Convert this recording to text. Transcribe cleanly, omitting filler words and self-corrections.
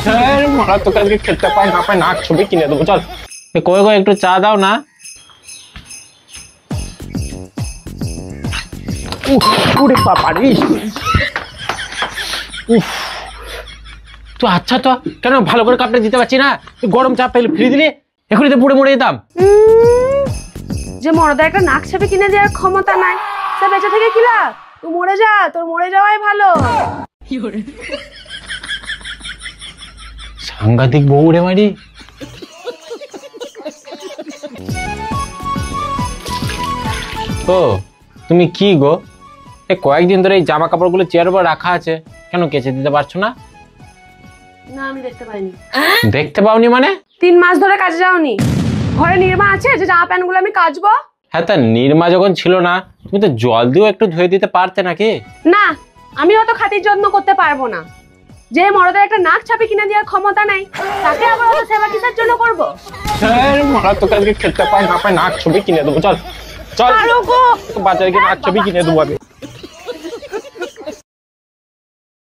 Sir মারা তোকে আজকে খেতে পায় না পায় নাক ছবি কিনে দেবো চল। কই গো একটু চা দাও না। উরে বাবা রে উফ তো আচ্ছা তো কেন ভালো করে কাপটা দিতে পারছি না, গরম চা পেলে ফ্রি দিলে এখনই তো পুড়ে মরে যেতাম। যে মরদা একটা নাক ছাপে কিনে দেওয়ার ক্ষমতা নাই সে বেঁচে থেকে কি লাভ? তুই মরে যা, তোর মরে যাওয়াই ভালো। সাংঘাতিক বউ রে মারি। ও তুমি কি গো কয়েকদিন ধরে এই জামা কাপড়গুলো চেয়ারের উপর রাখা আছে, কেন কেচে দিতে পারছো না? না আমি দেখতে পাইনি। দেখতে পাওনি মানে? 3 মাস ধরে কাজে যাওনি, ঘরে নির্মা আছে যে জামা প্যান্ট গুলো আমি কাচবো? হ্যাঁ তা নির্মা যখন ছিল না তুমি তো জল দিয়েও একটু ধুয়ে দিতে পারতে নাকি? না আমি অত খাতির যত্ন করতে পারবো না। যে মরদের একটা নাক ছাপে কিনে দেওয়ার ক্ষমতা নাই তাকে আবার অত সেবা কিসের জন্য করবো? স্যার মারা তোকে আজকে খেতে পায় না পায় নাক ছবি কিনে দেবো চল চল, বাজারে গিয়ে নাক ছবি কিনে দেবো আমি।